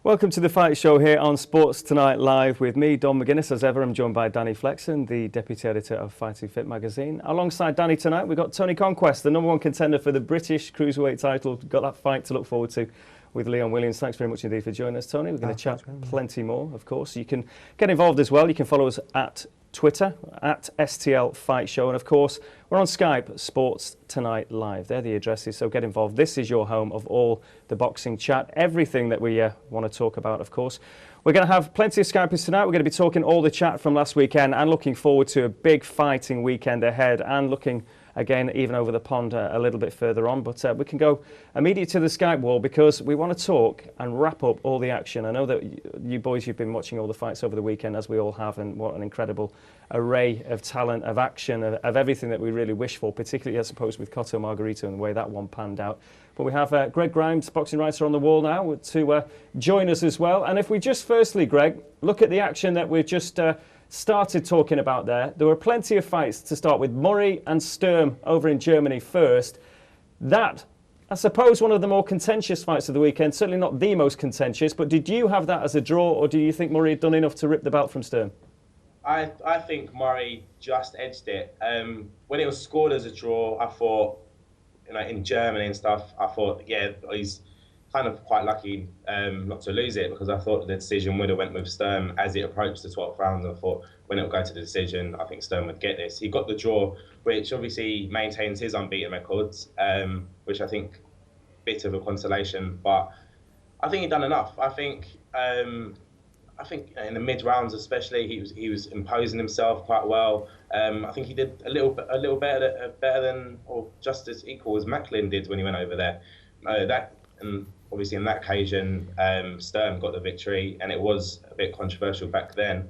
Welcome to the Fight Show here on Sports Tonight Live with me, Don McGuinness. As ever, I'm joined by Danny Flexen, the Deputy Editor of Fighting Fit magazine. Alongside Danny tonight, we've got Tony Conquest, the #1 contender for the British Cruiserweight title. Got that fight to look forward to with Leon Williams. Thanks very much indeed for joining us, Tony. We're going to chat plenty more, of course. You can get involved as well. You can follow us at Twitter, at STL Fight Show. And of course, we're on Skype, Sports Tonight Live. They're the addresses, so get involved. This is your home of all the boxing chat, everything that we want to talk about, of course. We're going to have plenty of Skypers tonight. We're going to be talking all the chat from last weekend and looking forward to a big fighting weekend ahead and looking again even over the pond a little bit further on. But we can go immediately to the Skype wall because we want to talk and wrap up all the action. I know that you boys, you've been watching all the fights over the weekend, as we all have, and what an incredible array of talent, of action, of everything that we really wish for, particularly I suppose with Cotto Margarito and the way that one panned out. But we have Greg Grimes, boxing writer, on the wall now to join us as well. And if we just firstly, Greg, look at the action that we've just started talking about there. There were plenty of fights to start with. Murray and Sturm over in Germany first. That, I suppose, one of the more contentious fights of the weekend. Certainly not the most contentious, but did you have that as a draw, or do you think Murray had done enough to rip the belt from Sturm? I think Murray just edged it. When it was scored as a draw, I thought, in Germany and stuff, I thought, yeah, he's kind of quite lucky not to lose it, because I thought the decision would have went with Sturm as it approached the 12th round. I thought when it would go to the decision, I think Sturm would get this. He got the draw, which obviously maintains his unbeaten records, which I think bit of a consolation. But I think he done enough. I think in the mid rounds especially, he was imposing himself quite well. I think he did a little better than, or just as equal as Macklin did when he went over there. And obviously, on that occasion, Sturm got the victory, and it was a bit controversial back then.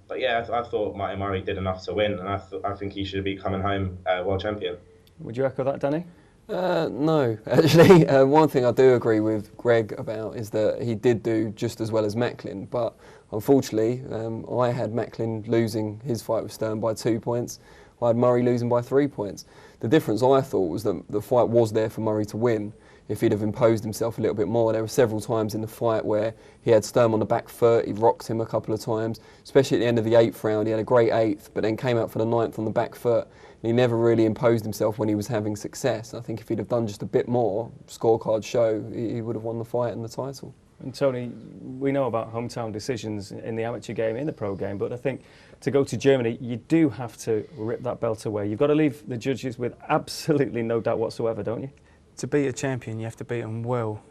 But yeah, I thought Martin Murray did enough to win, and I think he should be coming home world champion. Would you echo that, Danny? No, actually. One thing I do agree with Greg about is that he did do just as well as Macklin, but unfortunately, I had Macklin losing his fight with Sturm by 2 points. I had Murray losing by 3 points. The difference, I thought, was that the fight was there for Murray to win if he'd have imposed himself a little bit more. There were several times in the fight where he had Sturm on the back foot, he rocked him a couple of times, especially at the end of the 8th round. He had a great 8th, but then came out for the 9th on the back foot. And he never really imposed himself when he was having success. I think if he'd have done just a bit more, scorecards show, he would have won the fight and the title. And Tony, we know about hometown decisions in the amateur game, in the pro game, but I think to go to Germany, you do have to rip that belt away. You've got to leave the judges with absolutely no doubt whatsoever, don't you? To beat a champion, you have to beat them well,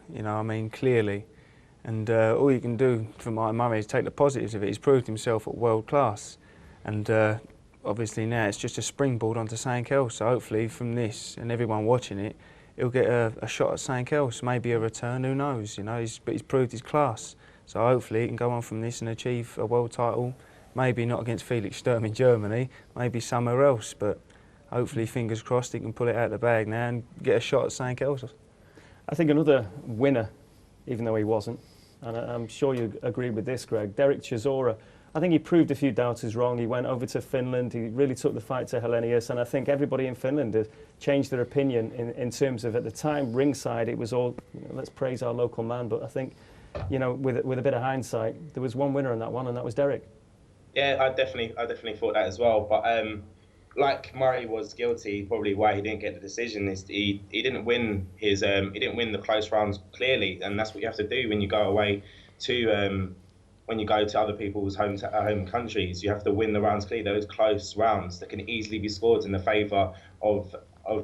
clearly. And all you can do for Martin Murray is take the positives of it. He's proved himself at world class. And obviously now it's just a springboard onto something else. So hopefully from this and everyone watching it, he'll get a shot at something else, maybe a return, who knows, but he's proved his class. So hopefully he can go on from this and achieve a world title, maybe not against Felix Sturm in Germany, maybe somewhere else, but hopefully, fingers crossed, he can pull it out of the bag now and get a shot at something else. I think another winner, even though he wasn't, and I'm sure you agree with this, Greg, Derek Chisora. I think he proved a few doubters wrong. He went over to Finland, he really took the fight to Helenius, and I think everybody in Finland has changed their opinion in terms of, at the time, ringside, it was all, let's praise our local man, but I think, with a bit of hindsight, there was one winner in that one, and that was Derek. Yeah, I definitely thought that as well, but like Murray was guilty, probably why he didn't get the decision is he didn't win his he didn't win the close rounds clearly, and that's what you have to do when you go away to when you go to other people's home countries. You have to win the rounds clearly, those close rounds that can easily be scored in the favour of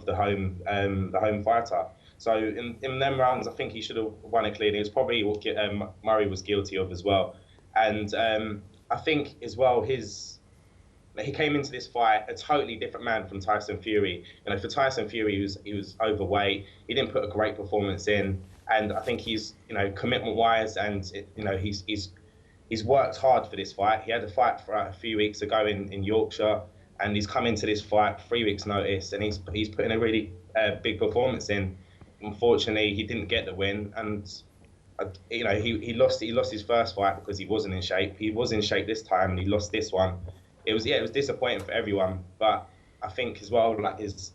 the home fighter. So in them rounds, I think he should have won it clearly. It's probably what Murray was guilty of as well, and I think as well he came into this fight a totally different man from Tyson Fury. For Tyson Fury, he was overweight. He didn't put a great performance in, and I think he's commitment-wise, and he's worked hard for this fight. He had a fight for a few weeks ago in Yorkshire, and he's come into this fight 3 weeks' notice, and he's putting a really big performance in. Unfortunately, he didn't get the win, and he lost his first fight because he wasn't in shape. He was in shape this time, and he lost this one. It was disappointing for everyone, but I think as well, like the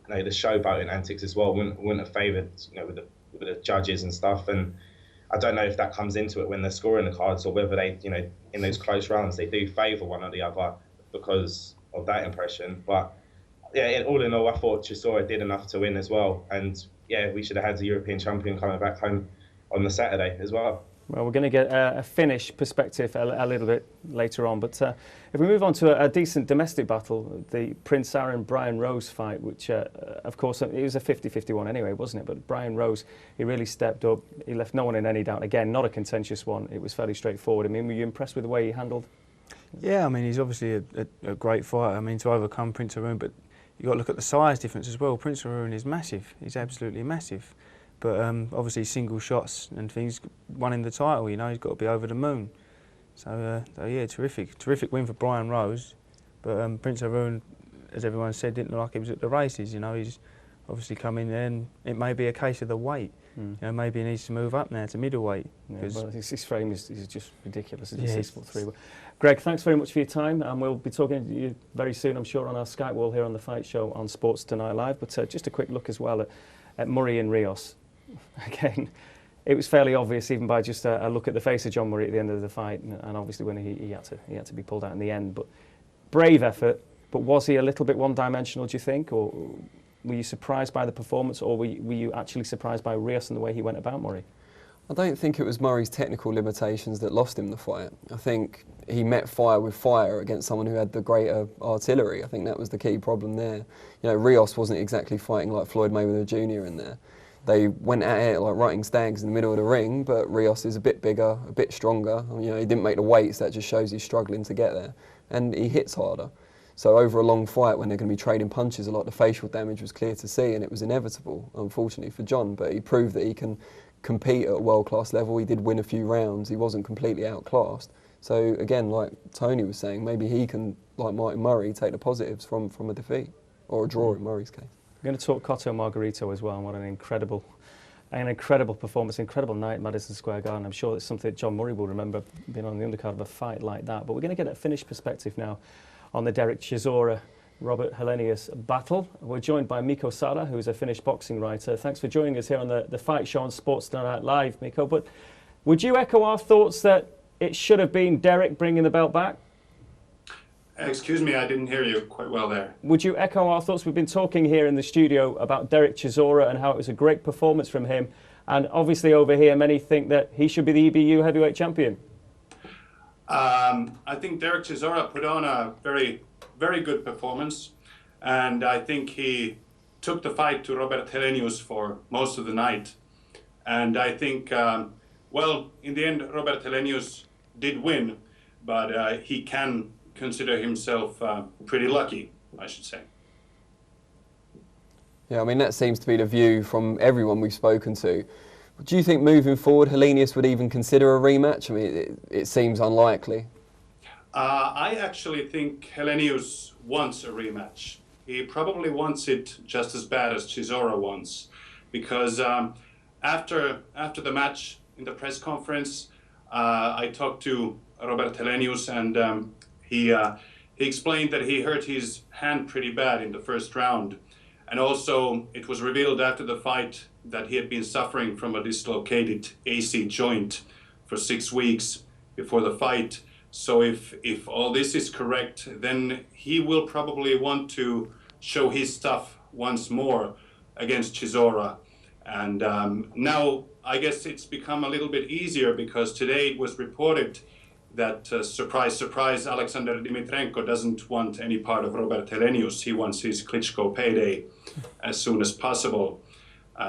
showboating antics as well wouldn't have favoured with the judges and stuff. And I don't know if that comes into it when they're scoring the cards, or whether they, in those close rounds, they do favour one or the other because of that impression. But yeah, all in all, I thought Chisora did enough to win as well. And yeah, we should have had the European champion coming back home on the Saturday as well. Well, we're going to get a Finnish perspective a little bit later on. But if we move on to a decent domestic battle, the Prince Aaron-Brian Rose fight, which, of course, it was a 50-51 anyway, wasn't it? But Brian Rose, he really stepped up. He left no one in any doubt. Again, not a contentious one. It was fairly straightforward. I mean, were you impressed with the way he handled? Yeah, I mean, he's obviously a great fighter. I mean, to overcome Prince Aaron, but you've got to look at the size difference as well. Prince Aaron is massive. He's absolutely massive. But obviously single shots and things, winning the title, he's got to be over the moon. So yeah, terrific win for Brian Rose. But Prince Aaron, as everyone said, didn't look like he was at the races. He's obviously come in there, and it may be a case of the weight. Maybe he needs to move up now to middleweight. Yeah, well, his frame is just ridiculous. It's 6'3". Greg, thanks very much for your time, and we'll be talking to you very soon, I'm sure, on our Skype wall here on the Fight Show on Sports Tonight Live. But just a quick look as well at Murray and Rios. Again, it was fairly obvious even by just a look at the face of John Murray at the end of the fight, and obviously when he had to be pulled out in the end. But brave effort. But was he a little bit one-dimensional, do you think, or were you surprised by the performance, or were you actually surprised by Rios and the way he went about Murray? I don't think it was Murray's technical limitations that lost him the fight. I think he met fire with fire against someone who had the greater artillery. I think that was the key problem there. Rios wasn't exactly fighting like Floyd Mayweather Jr. in there. They went at it like rutting stags in the middle of the ring, but Rios is a bit bigger, a bit stronger. He didn't make the weights, that just shows he's struggling to get there. And he hits harder. So over a long fight, when they're going to be trading punches, a lot of the facial damage was clear to see, and it was inevitable, unfortunately, for John. But he proved that he can compete at a world-class level. He did win a few rounds. He wasn't completely outclassed. So again, like Tony was saying, maybe he can, like Martin Murray, take the positives from a defeat, or a draw in Murray's case. We're going to talk Cotto Margarito as well, and what an incredible performance, incredible night at Madison Square Garden. I'm sure it's something that John Murray will remember, being on the undercard of a fight like that. But we're going to get a Finnish perspective now on the Derek Chisora, Robert Helenius battle. We're joined by Mikko Sara, who is a Finnish boxing writer. Thanks for joining us here on the Fight Show on Sports Tonight Live, Mikko. But would you echo our thoughts that it should have been Derek bringing the belt back? Excuse me, I didn't hear you quite well there. Would you echo our thoughts? We've been talking here in the studio about Derek Chisora and how it was a great performance from him. And obviously over here, many think that he should be the EBU heavyweight champion. I think Derek Chisora put on a very, very good performance. And I think he took the fight to Robert Helenius for most of the night. And I think, well, in the end, Robert Helenius did win, but he can consider himself pretty lucky, I should say. Yeah, I mean, that seems to be the view from everyone we've spoken to. Do you think moving forward, Helenius would even consider a rematch? I mean, it seems unlikely. I actually think Helenius wants a rematch. He probably wants it just as bad as Chisora wants, because after the match in the press conference, I talked to Robert Helenius, and he explained that he hurt his hand pretty bad in the first round. And also, it was revealed after the fight that he had been suffering from a dislocated AC joint for 6 weeks before the fight. So if all this is correct, then he will probably want to show his stuff once more against Chisora. And now, I guess it's become a little bit easier, because today it was reported that, surprise, surprise, Alexander Dimitrenko doesn't want any part of Robert Helenius. He wants his Klitschko payday as soon as possible.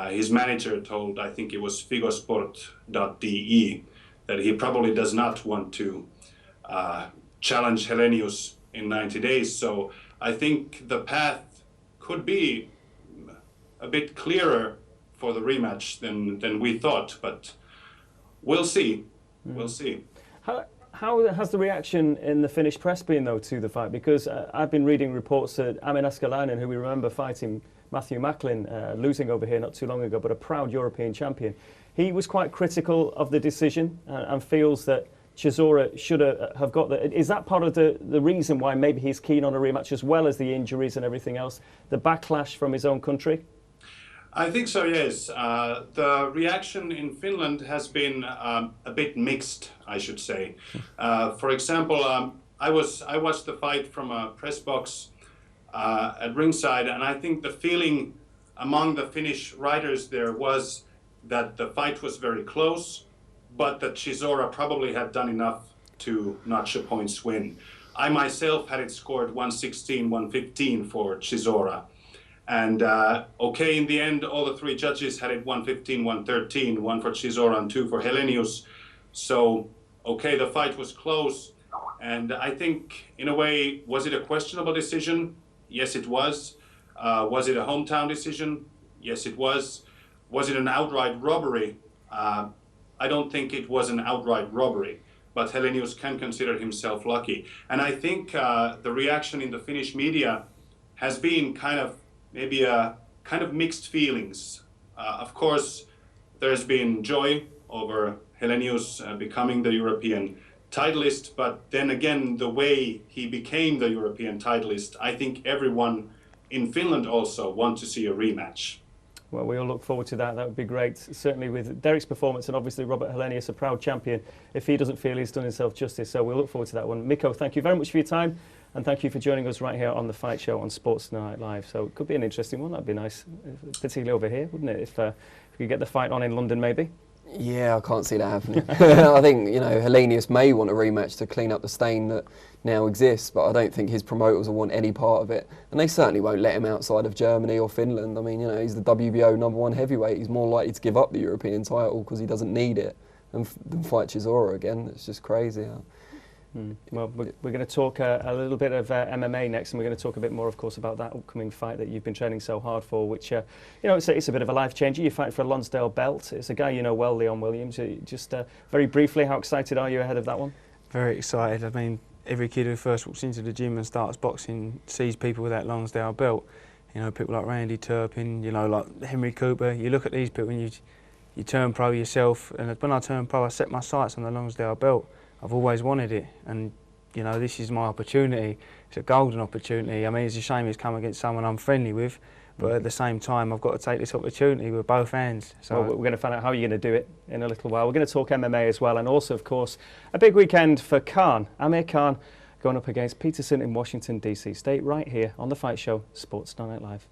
His manager told, I think it was figosport.de, that he probably does not want to challenge Helenius in 90 days. So I think the path could be a bit clearer for the rematch than we thought, but we'll see. We'll see. How has the reaction in the Finnish press been, though, to the fight? Because I've been reading reports that Amin Askalainen, who we remember fighting Matthew Macklin, losing over here not too long ago, but a proud European champion, he was quite critical of the decision and feels that Chisora should have got the... Is that part of the reason why maybe he's keen on a rematch, as well as the injuries and everything else, the backlash from his own country? I think so, yes. The reaction in Finland has been a bit mixed, I should say. For example, I watched the fight from a press box at ringside, and I think the feeling among the Finnish writers there was that the fight was very close, but that Chisora probably had done enough to notch a points win. I myself had it scored 116-115 for Chisora. And okay, in the end, all the three judges had it 115-113, one for Chisora and two for Helenius. So, okay, the fight was close. And I think, in a way, was it a questionable decision? Yes, it was. Was it a hometown decision? Yes, it was. Was it an outright robbery? I don't think it was an outright robbery, but Helenius can consider himself lucky. And I think the reaction in the Finnish media has been maybe mixed feelings. Of course, there's been joy over Helenius becoming the European titleist, but then again, the way he became the European titleist, I think everyone in Finland also want to see a rematch. Well, we all look forward to that. That would be great. Certainly with Derek's performance and obviously Robert Helenius, a proud champion, if he doesn't feel he's done himself justice. So we'll look forward to that one. Mikko, thank you very much for your time. And thank you for joining us right here on The Fight Show on Sports Tonight Live. So it could be an interesting one. That'd be nice, particularly over here, wouldn't it? If we could get the fight on in London, maybe. Yeah, I can't see that happening. I think, Helenius may want a rematch to clean up the stain that now exists, but I don't think his promoters will want any part of it. And they certainly won't let him outside of Germany or Finland. I mean, he's the WBO #1 heavyweight. He's more likely to give up the European title because he doesn't need it than fight Chisora again. It's just crazy. Well, we're going to talk a little bit of MMA next, and we're going to talk a bit more, of course, about that upcoming fight that you've been training so hard for, which, it's a bit of a life changer. You're fighting for a Lonsdale belt. It's a guy you know well, Leon Williams. Just very briefly, how excited are you ahead of that one? Very excited. I mean, every kid who first walks into the gym and starts boxing sees people with that Lonsdale belt. People like Randy Turpin, like Henry Cooper. You look at these people and you turn pro yourself. And when I turned pro, I set my sights on the Lonsdale belt. I've always wanted it, and this is my opportunity. It's a golden opportunity. I mean, it's a shame it's come against someone I'm friendly with, but at the same time, I've got to take this opportunity with both hands. So we're going to find out how you're going to do it in a little while. We're going to talk MMA as well, and also, of course, a big weekend for Khan. Amir Khan going up against Peterson in Washington, D.C. Stay right here on The Fight Show, Sports Tonight Live.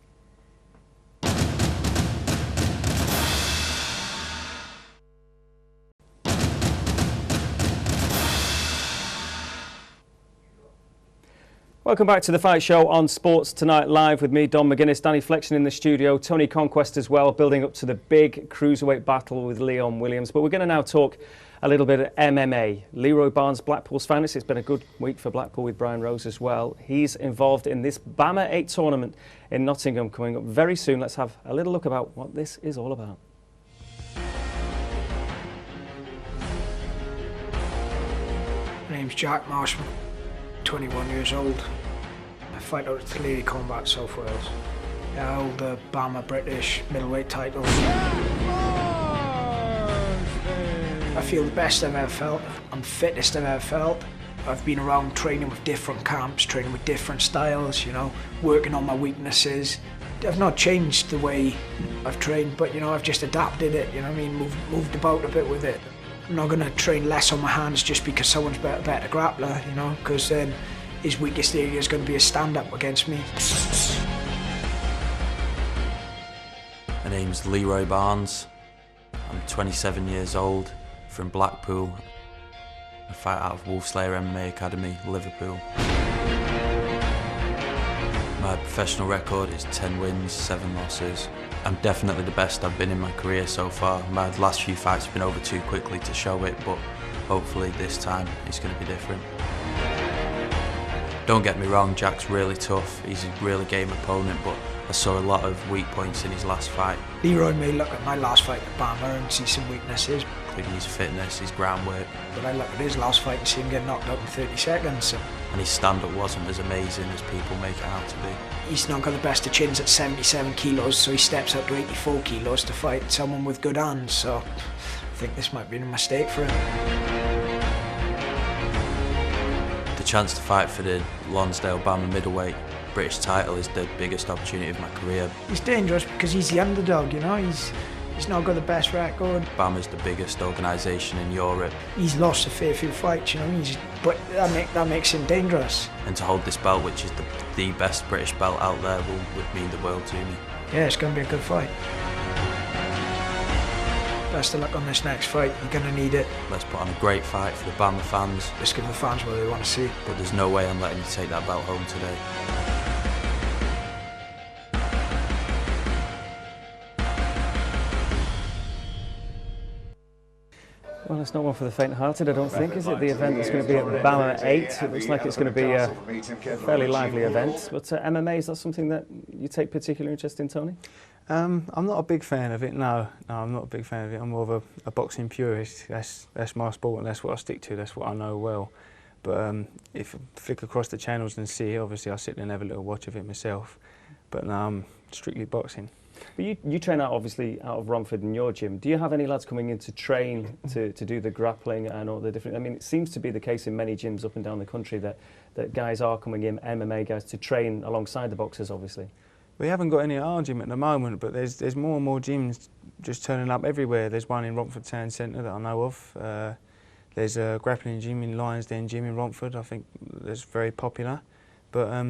Welcome back to The Fight Show on Sports Tonight Live with me, Don McGuinness, Danny Flexen in the studio, Tony Conquest as well, building up to the big cruiserweight battle with Leon Williams. But we're going to now talk a little bit of MMA. Leroy Barnes, Blackpool's finest. It's been a good week for Blackpool with Brian Rose as well. He's involved in this Bamma 8 tournament in Nottingham coming up very soon. Let's have a little look about what this is all about. My name's Jack Marshall. 21 years old. I fight out at Lady Combat, South Wales. I hold the Bamma British middleweight title. I feel the best I've ever felt. I'm the fittest I've ever felt. I've been around training with different camps, training with different styles, working on my weaknesses. I've not changed the way I've trained, but I've just adapted it, moved about a bit with it. I'm not going to train less on my hands just because someone's better grappler, because then his weakest area is going to be a stand-up against me. My name's Leroy Barnes. I'm 27 years old, from Blackpool. I fight out of Wolfslayer MMA Academy, Liverpool. My professional record is 10 wins, 7 losses. I'm definitely the best I've been in my career so far. My last few fights have been over too quickly to show it, but hopefully this time it's going to be different. Don't get me wrong, Jack's really tough. He's a really game opponent, but I saw a lot of weak points in his last fight. Leroy may look at my last fight at Bamma and see some weaknesses. Including his fitness, his groundwork. But I look at his last fight and see him get knocked out in 30 seconds. So. And his stand-up wasn't as amazing as people make it out to be. He's not got the best of chins at 77 kilos, so he steps up to 84 kilos to fight someone with good hands. So I think this might be a mistake for him. The chance to fight for the Lonsdale Bamma middleweight British title is the biggest opportunity of my career. He's dangerous because he's the underdog, you know. He's not got the best record. Bamma's the biggest organisation in Europe. He's lost a fair few fights, you know. But that makes him dangerous. And to hold this belt, which is the best British belt out there, would mean the world to me. Yeah, it's going to be a good fight. Best of luck on this next fight. You're going to need it. Let's put on a great fight for the Bamma fans. Let's give the fans what they want to see. But there's no way I'm letting you take that belt home today. Well, it's not one for the faint-hearted, I don't think, is it? The event that's going to be at Bamma 8. It looks like it's going to be a fairly lively event. But MMA, is that something that you take particular interest in, Tony? I'm not a big fan of it, no, I'm not a big fan of it. I'm more of a boxing purist. That's my sport and that's what I stick to, that's what I know well. But if I flick across the channels and see it, obviously I'll sit there and have a little watch of it myself. But no, I'm strictly boxing. But you train obviously out of Romford in your gym. Do you have any lads coming in to train to do the grappling and all the different... I mean, it seems to be the case in many gyms up and down the country that guys are coming in, MMA guys, to train alongside the boxers, obviously. We haven't got any at our gym at the moment, but there's more and more gyms just turning up everywhere. There's one in Romford Town Centre that I know of. There's a grappling gym in Lions Den Gym in Romford, I think that's very popular. But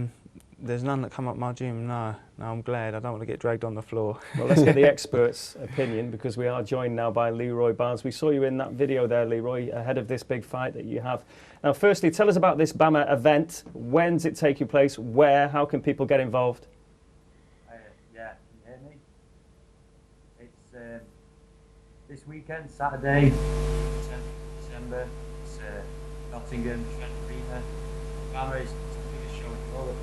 there's none that come up my gym, no, I'm glad. I don't want to get dragged on the floor. Well, let's get the expert's opinion, because we are joined now by Leroy Barnes. We saw you in that video there, Leroy, ahead of this big fight that you have. Now, firstly, tell us about this Bamma event. When's it taking place? Where? How can people get involved? Yeah, can you hear me? It's this weekend, Saturday, 10th December. It's Nottingham, Trent Arena. Bamma is the biggest show in Europe.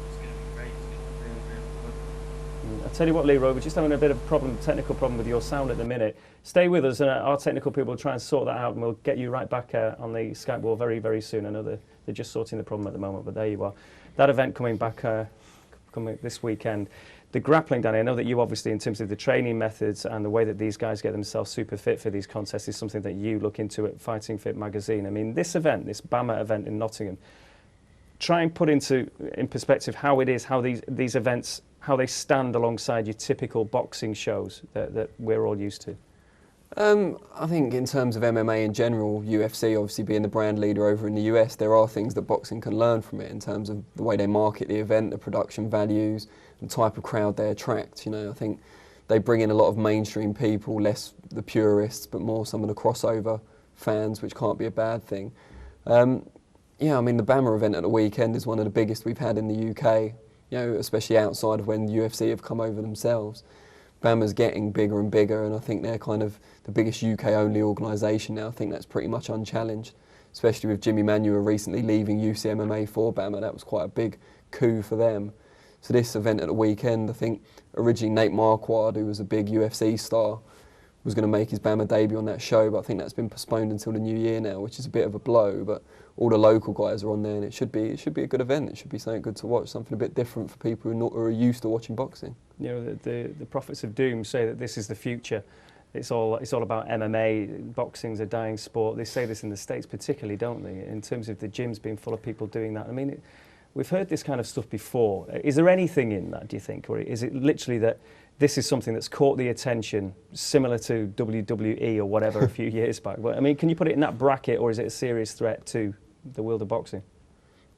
It's going to be great. It's going to be really, really good. I'll tell you what, Leroy, we're just having a bit of a technical problem with your sound at the minute. Stay with us, and our technical people will try and sort that out, and we'll get you right back on the Skype wall very, very soon. I know they're just sorting the problem at the moment, but there you are. That event coming back coming this weekend. The grappling, Danny, I know that you obviously, in terms of the training methods and the way that these guys get themselves super fit for these contests, is something that you look into at Fighting Fit magazine. I mean, this event, this Bamma event in Nottingham, try and put in perspective how it is, how these events, how they stand alongside your typical boxing shows that we're all used to. I think in terms of MMA in general, UFC obviously being the brand leader over in the US, there are things that boxing can learn from it in terms of the way they market the event, the production values, the type of crowd they attract. You know, I think they bring in a lot of mainstream people, less the purists, but more some of the crossover fans, which can't be a bad thing. Yeah, I mean, the Bamma event at the weekend is one of the biggest we've had in the UK, you know, especially outside of when UFC have come over themselves. Bamma's getting bigger and bigger, and I think they're kind of the biggest UK-only organisation now. I think that's pretty much unchallenged, especially with Jimmy Manuwa recently leaving UCMMA for Bamma. That was quite a big coup for them. So this event at the weekend, I think originally Nate Marquardt, who was a big UFC star, was going to make his Bamma debut on that show, but I think that's been postponed until the new year now, which is a bit of a blow. But all the local guys are on there, and it should be a good event. It should be something good to watch, something a bit different for people who are used to watching boxing. You know, the prophets of doom say that this is the future. It's all about MMA. Boxing's a dying sport. They say this in the States particularly, don't they? In terms of the gyms being full of people doing that. I mean, we've heard this kind of stuff before. Is there anything in that, do you think, or is it literally that this is something that's caught the attention, similar to WWE or whatever a few years back? I mean, can you put it in that bracket, or is it a serious threat to the world of boxing?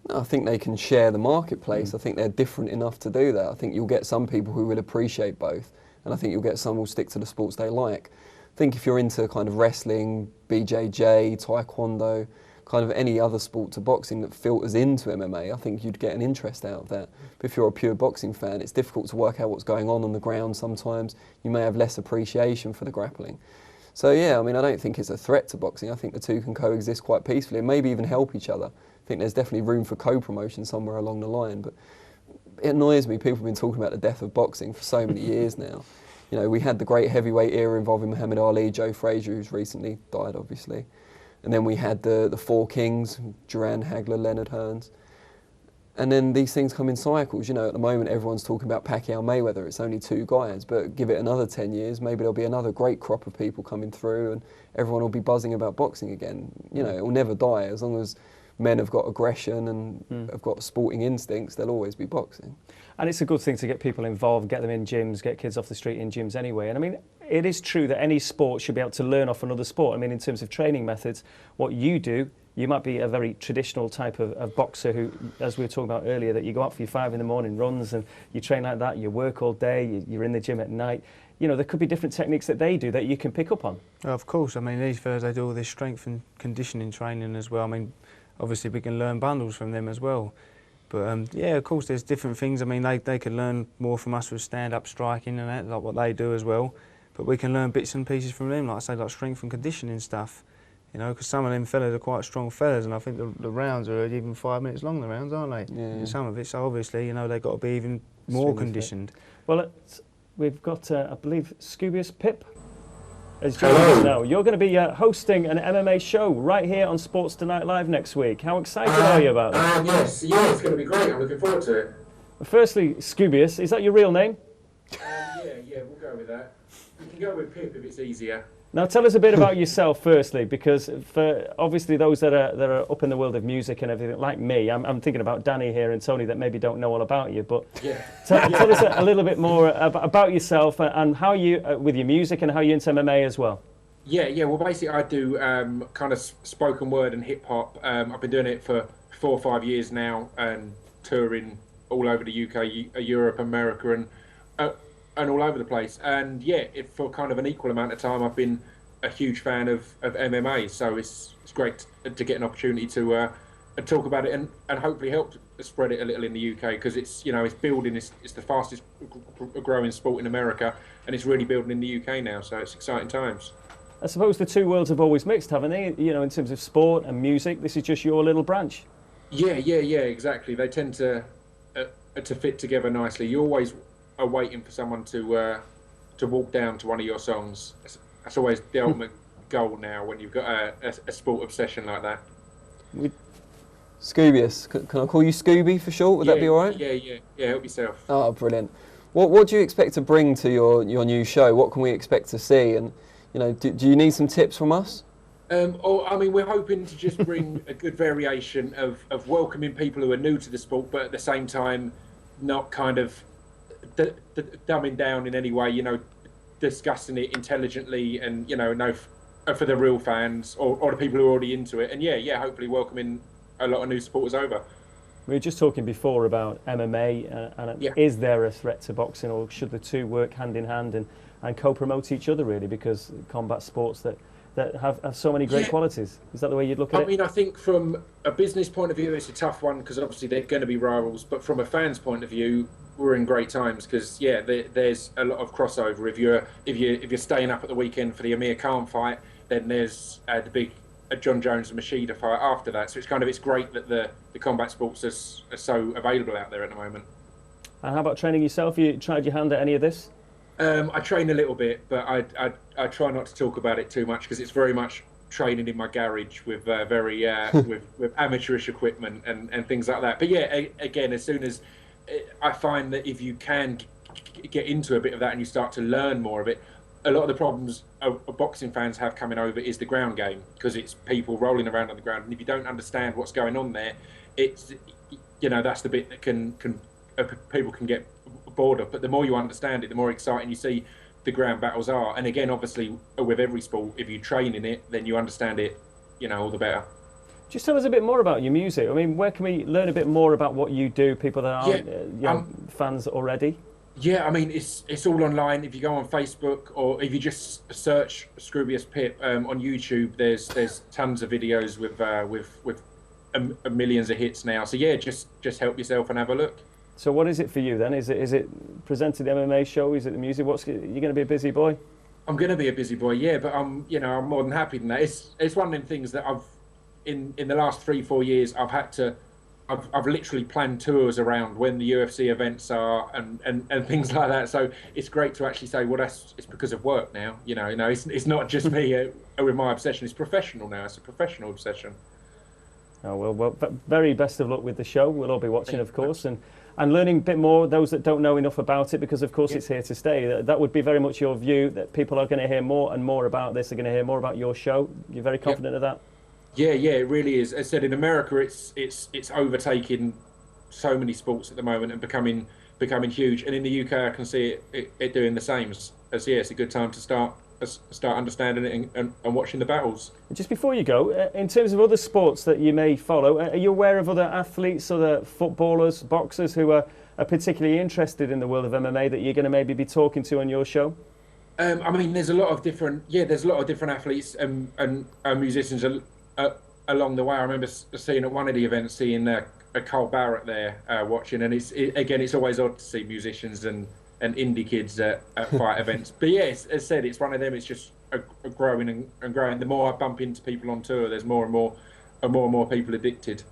No, I think they can share the marketplace. I think they're different enough to do that. I think you'll get some people who will appreciate both, and I think you'll get some who will stick to the sports they like. I think if you're into kind of wrestling, BJJ, taekwondo, kind of any other sport to boxing that filters into MMA, I think you'd get an interest out of that. But if you're a pure boxing fan, it's difficult to work out what's going on the ground sometimes. You may have less appreciation for the grappling. So yeah, I mean, I don't think it's a threat to boxing. I think the two can coexist quite peacefully and maybe even help each other. I think there's definitely room for co-promotion somewhere along the line, but it annoys me. People have been talking about the death of boxing for so many years now. You know, we had the great heavyweight era involving Muhammad Ali, Joe Frazier, who's recently died, obviously. And then we had the four kings, Duran, Hagler, Leonard Hearns. And then these things come in cycles. You know, at the moment everyone's talking about Pacquiao Mayweather. It's only two guys, but give it another 10 years, maybe there'll be another great crop of people coming through and everyone will be buzzing about boxing again. You know, it will never die as long as men have got aggression and have got sporting instincts, they'll always be boxing. And it's a good thing to get people involved, get them in gyms, get kids off the street in gyms anyway. And I mean, it is true that any sport should be able to learn off another sport. I mean, in terms of training methods, what you do, you might be a very traditional type of boxer who, as we were talking about earlier, that you go out for your 5 in the morning runs and you train like that, you work all day, you're in the gym at night. You know, there could be different techniques that they do that you can pick up on. Of course, I mean, these fellas, they do all this strength and conditioning training as well. I mean, obviously we can learn bundles from them as well. But yeah, of course, there's different things. I mean, they can learn more from us with stand-up striking and that, like what they do as well. But we can learn bits and pieces from them, like I say, like strength and conditioning stuff. You know, because some of them fellas are quite strong fellas, and I think the rounds are even 5 minutes long, the rounds, aren't they? Yeah. Some of it, so obviously, you know, they've got to be even more conditioned. Well, we've got, I believe, Scoobius Pip as joining us now. You're going to be hosting an MMA show right here on Sports Tonight Live next week. How excited are you about that? Yes, yeah, it's going to be great. I'm looking forward to it. Firstly, Scoobius, is that your real name? Yeah, we'll go with that. You can go with Pip if it's easier. Now tell us a bit about yourself firstly, because for obviously those that are up in the world of music and everything, like me, I'm thinking about Danny here and Tony that maybe don't know all about you, but tell us a little bit more about yourself and how you, with your music and how you into MMA as well. Yeah, well basically I do kind of spoken word and hip hop. I've been doing it for 4 or 5 years now and touring all over the UK, Europe, America and all over the place. And yeah, for kind of an equal amount of time, I've been a huge fan of MMA. So it's great to get an opportunity to talk about it and hopefully help spread it a little in the UK, because it's, you know, it's building. It's the fastest growing sport in America, and it's really building in the UK now. So it's exciting times. I suppose the two worlds have always mixed, haven't they? You know, in terms of sport and music, this is just your little branch. Yeah, exactly. They tend to fit together nicely. You always are waiting for someone to walk down to one of your songs. That's always the ultimate goal now when you've got a sport obsession like that. Scoobius, can I call you Scooby for short? Would that be all right? Yeah, help yourself. Oh, brilliant. What do you expect to bring to your new show? What can we expect to see? And you know, do you need some tips from us? I mean, we're hoping to just bring a good variation of welcoming people who are new to the sport, but at the same time, not kind of dumbing down in any way, you know, discussing it intelligently and, you know, for the real fans or the people who are already into it. And yeah, hopefully welcoming a lot of new supporters over. We were just talking before about MMA is there a threat to boxing, or should the two work hand in hand and co-promote each other really, because combat sports that have so many great qualities? Is that the way you'd look at it? I mean, I think from a business point of view, it's a tough one because obviously they're going to be rivals. But from a fan's point of view, we're in great times because there's a lot of crossover. If you're staying up at the weekend for the Amir Khan fight, then there's the big John Jones and Machida fight after that. So it's great that the combat sports are so available out there at the moment. And how about training yourself? You tried your hand at any of this? I train a little bit, but I try not to talk about it too much because it's very much training in my garage with with amateurish equipment and things like that. But yeah, again, as soon as I find that if you can get into a bit of that and you start to learn more of it, a lot of the problems boxing fans have coming over is the ground game, because it's people rolling around on the ground, and if you don't understand what's going on there, it's, you know, that's the bit that can people can get bored of. But the more you understand it, the more exciting you see the ground battles are. And again, obviously, with every sport, if you train in it, then you understand it, you know, all the better. Just tell us a bit more about your music. I mean, where can we learn a bit more about what you do, people that aren't fans already? Yeah, I mean, it's all online. If you go on Facebook or if you just search Scoobius Pip on YouTube, there's tons of videos with millions of hits now. So yeah, just help yourself and have a look. So what is it for you then? Is it presenting the MMA show? Is it the music? You're going to be a busy boy? I'm going to be a busy boy, yeah. But I'm more than happy than that. It's one of them things that I've in the last 3-4 years I've literally planned tours around when the UFC events are and things like that. So it's great to actually say, well, it's because of work now. You know, it's not just me with my obsession. It's professional now. It's a professional obsession. Oh well, very best of luck with the show. We'll all be watching, of course, and learning a bit more, those that don't know enough about it, because of course it's here to stay. That would be very much your view, that people are going to hear more and more about this, are going to hear more about your show. You're very confident of that? Yeah, it really is. As I said, in America, it's overtaking so many sports at the moment and becoming huge. And in the UK, I can see it doing the same. As it's a good time to start understanding it and watching the battles. Just before you go, in terms of other sports that you may follow, are you aware of other athletes, other footballers, boxers who are particularly interested in the world of MMA that you're going to maybe be talking to on your show? I mean, there's a lot of different athletes and musicians along the way. I remember seeing at one of the events, seeing Cole Barrett there watching, and it's always odd to see musicians and indie kids at fight events. But yeah, as I said, it's one of them. It's just growing and growing. The more I bump into people on tour, there's more and more people addicted.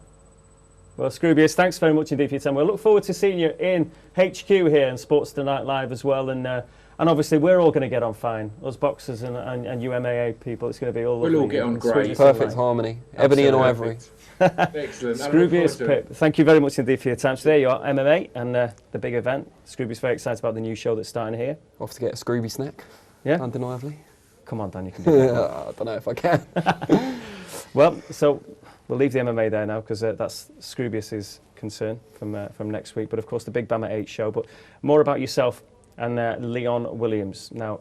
Well, Scroobius, thanks very much indeed for your time. We'll look forward to seeing you in HQ here in Sports Tonight Live as well. And obviously, we're all going to get on fine. Us boxers and UMAA people, it's going to be all We'll all get on great. Perfect harmony. Ebony and ivory. Excellent. Scroobius Pip, thank you very much indeed for your time today. You're MMA and the big event. Scroobius very excited about the new show that's starting here. Off to get a Scrooby snack. Yeah? Undeniably. Come on, Dan, you can do that. I don't know if I can. Well, so we'll leave the MMA there now because that's Scroobius's concern from next week. But of course, the big Bamma 8 show. But more about yourself and Leon Williams. Now,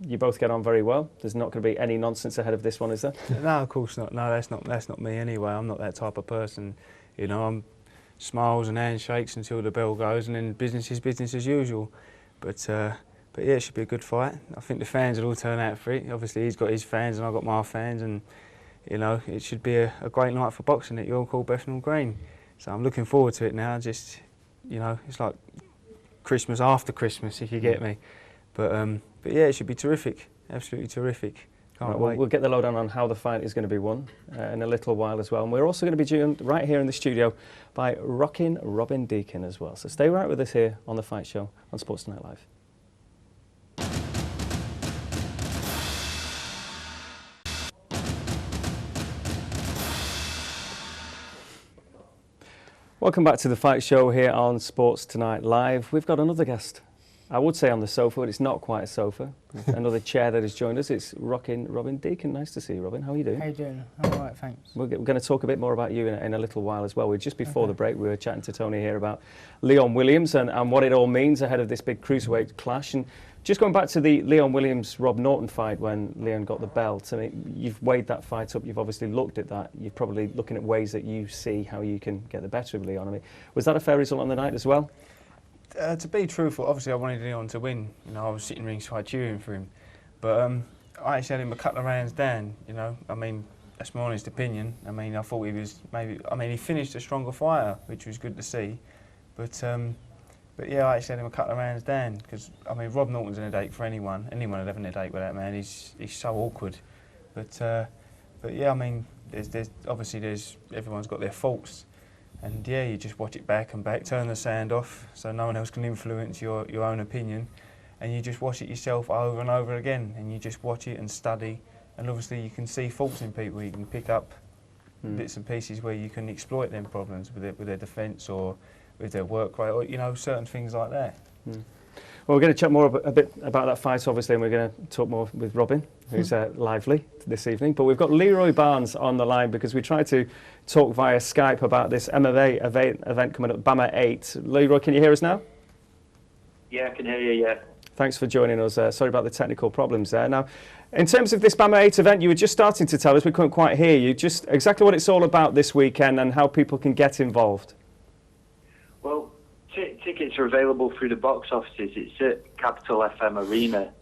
you both get on very well. There's not going to be any nonsense ahead of this one, is there? No, of course not. No, that's not me anyway. I'm not that type of person. You know, I'm smiles and handshakes until the bell goes, and then business is business as usual. But yeah, it should be a good fight. I think the fans will all turn out for it. Obviously, he's got his fans and I've got my fans, and you know, it should be a great night for boxing at York Hall, Bethnal Green. So I'm looking forward to it now. Just, you know, it's like Christmas after Christmas, if you get me. But yeah, it should be terrific, absolutely terrific. Can't wait. We'll get the lowdown on how the fight is going to be won in a little while as well. And we're also going to be joined right here in the studio by rocking Robin Deakin as well. So stay right with us here on The Fight Show on Sports Tonight Live. Welcome back to The Fight Show here on Sports Tonight Live. We've got another guest. I would say on the sofa, but it's not quite a sofa. Another chair that has joined us. It's rocking Robin Deakin. Nice to see you, Robin. How are you doing? How you doing? I'm all right, thanks. We're going to talk a bit more about you in a little while as well. Just before the break, we were chatting to Tony here about Leon Williams and what it all means ahead of this big cruiserweight clash. And just going back to the Leon Williams-Rob Norton fight when Leon got the belt, I mean, you've weighed that fight up. You've obviously looked at that. You're probably looking at ways that you see how you can get the better of Leon. I mean, was that a fair result on the night as well? To be truthful, obviously I wanted Leon to win. You know, I was sitting ringside cheering for him. But I actually had him a couple of rounds down, you know. I mean, that's my honest opinion. I mean, I thought he was he finished a stronger fighter, which was good to see. But yeah, I actually had him a couple of rounds down because, I mean, Rob Norton's in a date for anyone. Anyone would have a date with that man. He's so awkward. But yeah, I mean, there's everyone's got their faults. And yeah, you just watch it back and back, turn the sound off so no one else can influence your own opinion, and you just watch it yourself over and over again, and you just watch it and study, and obviously you can see faults in people. You can pick up bits and pieces where you can exploit them problems with their defence or with their work rate, or you know, certain things like that. Well, we're going to chat more a bit about that fight, obviously, and we're going to talk more with Robin, who's lively this evening. But we've got Leroy Barnes on the line because we tried to talk via Skype about this MMA event coming up, Bamma 8. Leroy, can you hear us now? Yeah, I can hear you, yeah. Thanks for joining us. Sorry about the technical problems there. Now, in terms of this Bamma 8 event, you were just starting to tell us, we couldn't quite hear you, just exactly what it's all about this weekend and how people can get involved. Well, tickets are available through the box offices. It's at Capital FM Arena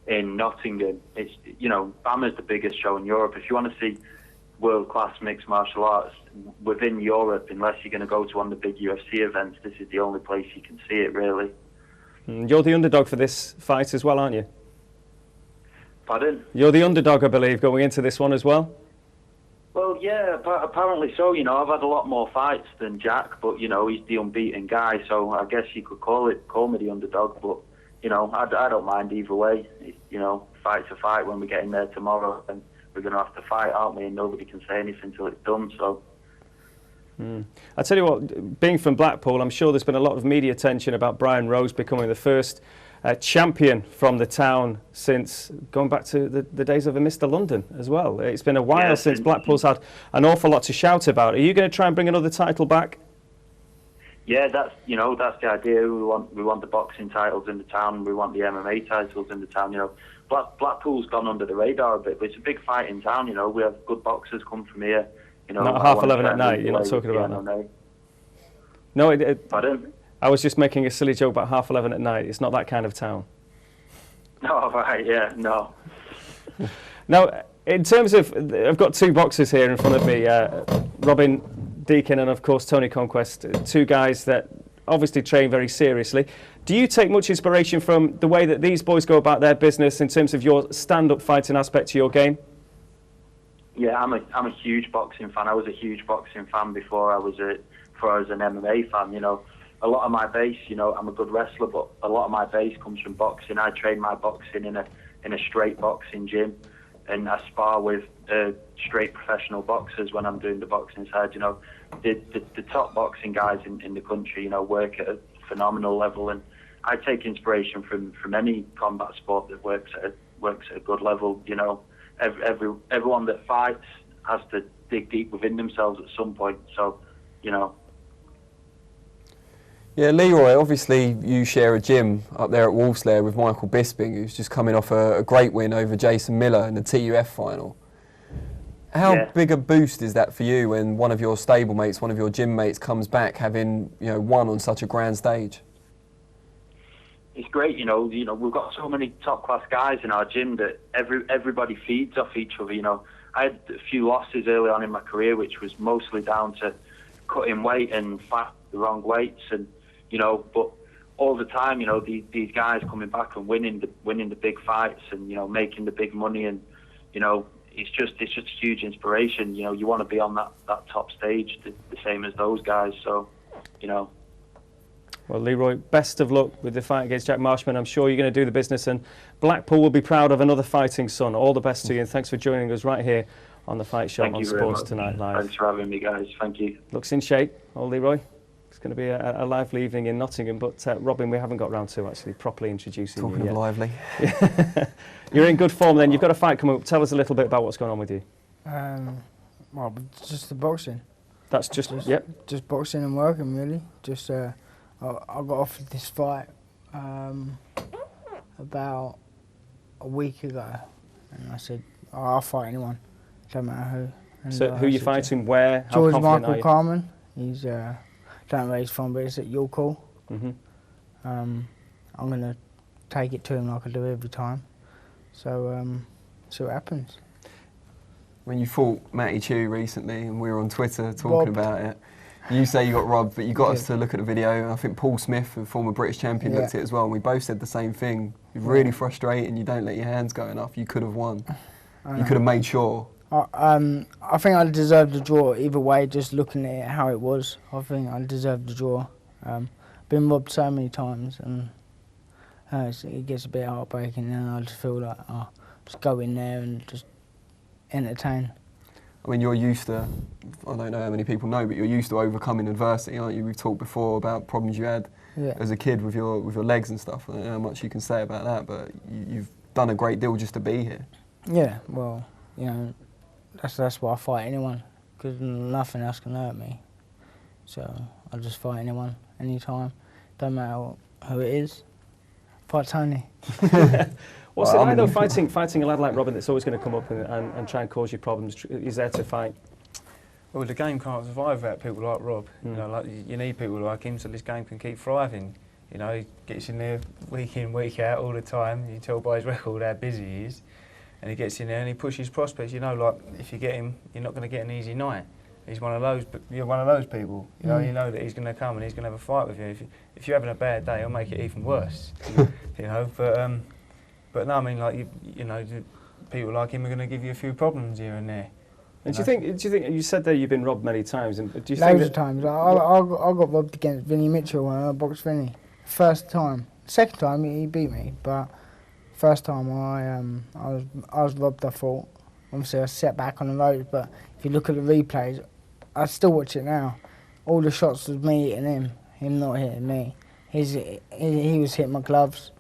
in Nottingham. It's, you know, Bamma's the biggest show in Europe. If you want to see world-class mixed martial arts within Europe, unless you're going to go to one of the big UFC events, this is the only place you can see it, really. You're the underdog for this fight as well, aren't you? Pardon? You're the underdog, I believe, going into this one as well? Well, yeah, apparently so. You know, I've had a lot more fights than Jack, but, you know, he's the unbeaten guy, so I guess you could call me the underdog, but, you know, I don't mind either way. You know, fight's a fight. When we get in there tomorrow, and we're going to have to fight, aren't we? And nobody can say anything until it's done, so... I tell you what, being from Blackpool, I'm sure there's been a lot of media attention about Brian Rose becoming the first champion from the town since going back to the days of a Mr. London as well. It's been a while since Blackpool's had an awful lot to shout about. Are you going to try and bring another title back? Yeah, that's the idea. We want the boxing titles in the town. We want the MMA titles in the town. Blackpool's gone under the radar a bit, but it's a big fight in town. We have good boxers come from here. Not at 11:30 at night. You're not talking about that. No, pardon? I was just making a silly joke about 11:30 at night. It's not that kind of town. Oh, right, yeah, no. Now, in terms of, I've got two boxers here in front of me, Robin Deakin and, of course, Tony Conquest, two guys that obviously train very seriously. Do you take much inspiration from the way that these boys go about their business in terms of your stand-up fighting aspect to your game? Yeah, I'm a huge boxing fan. I was a huge boxing fan before I was an MMA fan. A lot of my base, I'm a good wrestler, but a lot of my base comes from boxing. I train my boxing in a straight boxing gym, and I spar with straight professional boxers when I'm doing the boxing side. The top boxing guys in the country, work at a phenomenal level, and I take inspiration from any combat sport that works at a good level. Everyone that fights has to dig deep within themselves at some point. So, Yeah, Leroy, obviously you share a gym up there at Wolfslair with Michael Bisping, who's just coming off a great win over Jason Miller in the TUF final. How big a boost is that for you when one of your stablemates, one of your gym mates comes back having won on such a grand stage? It's great, we've got so many top class guys in our gym that everybody feeds off each other. I had a few losses early on in my career, which was mostly down to cutting weight and fighting the wrong weights, and but all the time, these guys coming back and winning the big fights and making the big money, and it's just a huge inspiration. You want to be on that top stage, the same as those guys. So, Well, Leroy, best of luck with the fight against Jack Marshman. I'm sure you're going to do the business, and Blackpool will be proud of another fighting son. All the best to you, and thanks for joining us right here on the Fight Shop on Sports Tonight Live. Thanks for having me, guys. Thank you. Looks in shape, old Leroy. It's going to be a lively evening in Nottingham, but Robin, we haven't got round to actually properly introducing you yet. Talking of lively. You're in good form then. You've got a fight coming up. Tell us a little bit about what's going on with you. Well, just the boxing. That's just boxing and working, really. I got offered this fight about a week ago, and I said, I'll fight anyone, don't matter who. And so who are you fighting, where, how George confident Michael are you? Carmen. He's, don't know where he's from, but it's at your call. I'm going to take it to him like I do every time. So, see what happens. When you fought Matty Chew recently, and we were on Twitter talking about it, you say you got robbed, but you got us to look at the video. I think Paul Smith, the former British champion, looked at it as well, and we both said the same thing. You're really frustrating, you don't let your hands go enough. You could have won. You could have made sure. I think I deserved the draw either way, just looking at it, how it was. I think I deserved the draw. Been robbed so many times, and it gets a bit heartbreaking, and I just feel like just go in there and just entertain. I mean, you're used to, I don't know how many people know, but you're used to overcoming adversity, aren't you? We've talked before about problems you had as a kid with your legs and stuff. I don't know how much you can say about that, but you've done a great deal just to be here. Yeah, well, that's why I fight anyone, because nothing else can hurt me. So I'll just fight anyone, anytime. Don't matter who it is. Fight Tony. What's it like though, fighting a lad like Robin that's always going to come up and try and cause you problems? He's there to fight. Well, the game can't survive without people like Rob. You need people like him so this game can keep thriving. He gets in there week in, week out all the time. You tell by his record how busy he is. And he gets in there and he pushes prospects. If you get him, you're not going to get an easy night. He's one of those. You're one of those people. You know that he's going to come and he's going to have a fight with you. If you're having a bad day, he'll make it even worse. But no, I mean, people like him are going to give you a few problems here and there. And do you think you said that you've been robbed many times? And do you Loads think of times. I got robbed against Vinnie Mitchell when I boxed Vinnie. First time. Second time he beat me, but first time I was robbed. I thought. Obviously I set back on the road, but if you look at the replays, I still watch it now. All the shots was me hitting him not hitting me. He was hitting my gloves.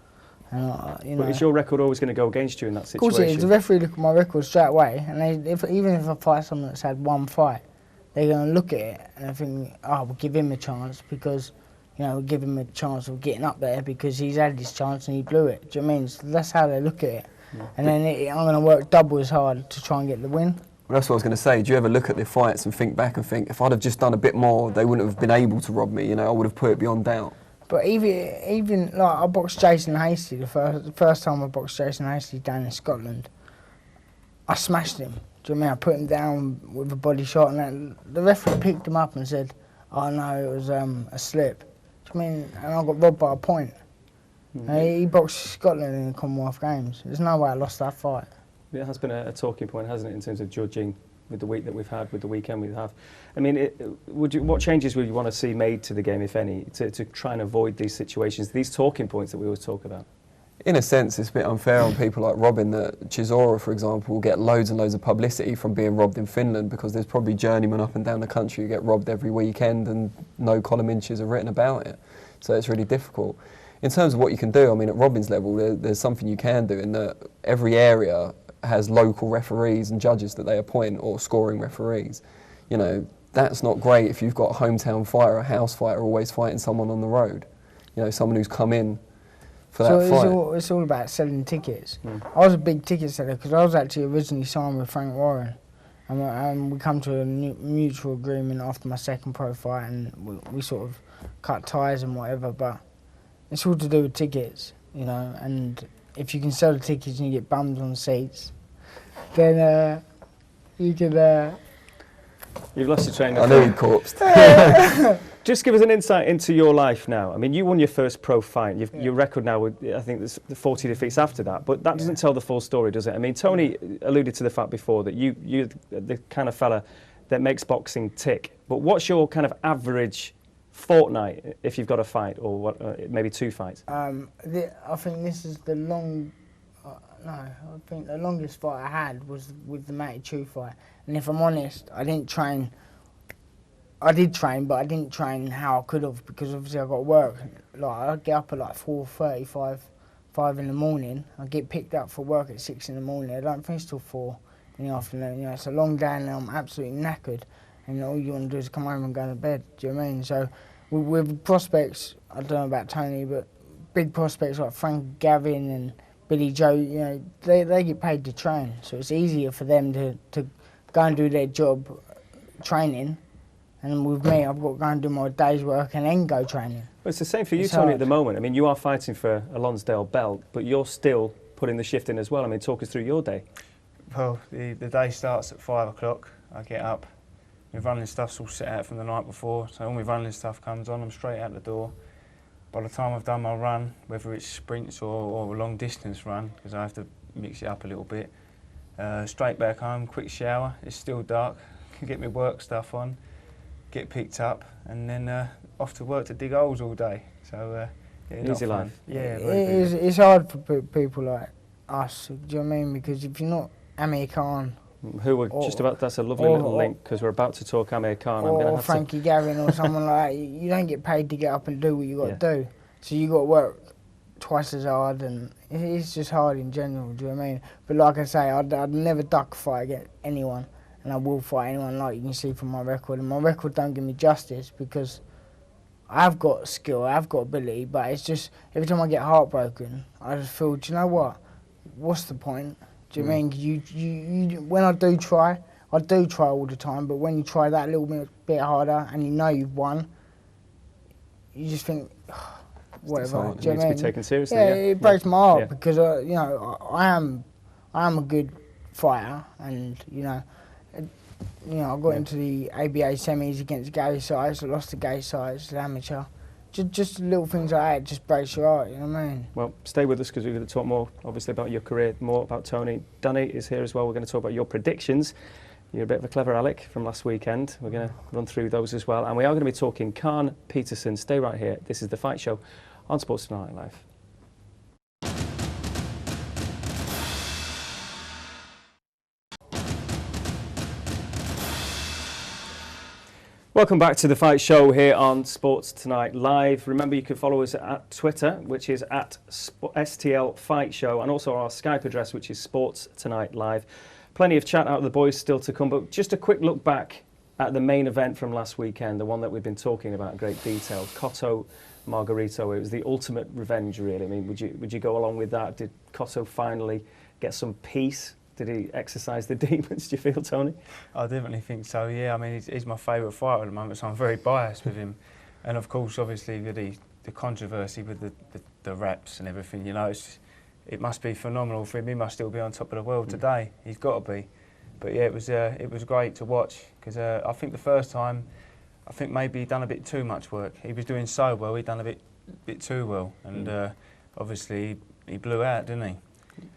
And, But is your record always going to go against you in that situation? Of course it is. The referee look at my record straight away, and even if I fight someone that's had one fight, they're going to look at it and they think, oh, we'll give him a chance because, we'll give him a chance of getting up there because he's had his chance and he blew it. Do you know what I mean? So that's how they look at it. Yeah. And then I'm going to work double as hard to try and get the win. Well, that's what I was going to say. Do you ever look at the fights and think back and think, if I'd have just done a bit more, they wouldn't have been able to rob me, I would have put it beyond doubt. But even like I boxed Jason Hasty the first time I boxed Jason Hasty down in Scotland, I smashed him. Do you know what I mean? I put him down with a body shot, and then the referee picked him up and said, "Oh no, it was a slip." Do you know what I mean? And I got robbed by a point. He boxed Scotland in the Commonwealth Games. There's no way I lost that fight. It has been a talking point, hasn't it, in terms of judging with the week that we've had, with the weekend we have. I mean, what changes would you want to see made to the game, if any, to try and avoid these situations, these talking points that we always talk about? In a sense, it's a bit unfair on people like Robin that Chisora, for example, will get loads and loads of publicity from being robbed in Finland, because there's probably journeymen up and down the country who get robbed every weekend and no column inches are written about it. So it's really difficult. In terms of what you can do, I mean, at Robin's level, there's something you can do in that every area has local referees and judges that they appoint, or scoring referees. That's not great if you've got a hometown fighter, a house fighter, always fighting someone on the road. Someone who's come in for that fight. It's all about selling tickets. I was a big ticket seller because I was actually originally signed with Frank Warren, and we come to a mutual agreement after my second pro fight, and we sort of cut ties and whatever. But it's all to do with tickets, and if you can sell the tickets and you get bums on seats, then you can... You've lost your train of thought. I know you corpsed. Just give us an insight into your life now. I mean, you won your first pro fight. Your record now, I think there's 40 defeats after that, but that doesn't tell the full story, does it? I mean, Tony alluded to the fact before that you're the kind of fella that makes boxing tick, but what's your kind of average fortnight if you've got a fight, or maybe 2 fights? I think this is the I think the longest fight I had was with the Matty Chu fight. And if I'm honest, I didn't train. I did train, but I didn't train how I could have, because obviously I got work. Like, I'd get up at like 4:35, 5 in the morning. I get picked up for work at 6 in the morning. I don't finish till 4 in the afternoon. It's a long day and I'm absolutely knackered. And all you want to do is come home and go to bed. Do you know what I mean? So with prospects, I don't know about Tony, but big prospects like Frank Gavin and Billy Joe, they get paid to train. So it's easier for them to go and do their job training. And with me, I've got to go and do my day's work and then go training. Well, it's the same for you, Tony, at the moment. I mean, you are fighting for a Lonsdale belt, but you're still putting the shift in as well. I mean, talk us through your day. Well, the day starts at 5 o'clock. I get up. My running stuff's all set out from the night before, so all my running stuff comes on. I'm straight out the door. By the time I've done my run, whether it's sprints or a long distance run, because I have to mix it up a little bit, straight back home, quick shower. It's still dark. Can get my work stuff on, get picked up, and then off to work to dig holes all day. So easy life. Yeah, it's hard for people like us. Do you know what I mean? Because if you're not Amir Khan, who we're just about, that's a lovely little link, because we're about to talk Amir Khan. Or Frankie Gavin or someone like that, you don't get paid to get up and do what you got to do. So you got to work twice as hard, and it's just hard in general. Do you know what I mean? But like I say, I'd never duck a fight against anyone, and I will fight anyone, like you can see from my record. And my record don't give me justice, because I've got skill, I've got ability, but it's just every time I get heartbroken, I just feel, do you know what? What's the point? Do you mean you when I do try all the time, but when you try that little bit harder and you know you've won, you just think, whatever. Do you need to be taken seriously. Yeah, it breaks my heart because I am a good fighter, and I got into the ABA semis against Gary Sides. I lost to Gary Sides, the amateur. Just little things like that just breaks your heart, you know what I mean? Well, stay with us, because we're going to talk more, obviously, about your career, more about Tony. Danny is here as well. We're going to talk about your predictions. You're a bit of a clever Alec from last weekend. We're going to run through those as well. And we are going to be talking Khan Peterson. Stay right here. This is The Fight Show on Sports Tonight Live. Welcome back to the Fight Show here on Sports Tonight Live. Remember, you can follow us at Twitter, which is at STL Fight Show, and also our Skype address, which is Sports Tonight Live. Plenty of chat out of the boys still to come, but just a quick look back at the main event from last weekend, the one that we've been talking about in great detail, Cotto Margarito. It was the ultimate revenge, really. I mean, would you go along with that? Did Cotto finally get some peace? Did he exercise the demons, do you feel, Tony? I definitely think so, yeah. I mean, he's my favourite fighter at the moment, so I'm very biased with him. And of course, obviously, with the controversy with the reps and everything, you know, it must be phenomenal for him. He must still be on top of the world today. He's got to be. But yeah, it was great to watch, because I think the first time, I think maybe he'd done a bit too much work. He was doing so well, he'd done a bit too well. And obviously, he blew out, didn't he?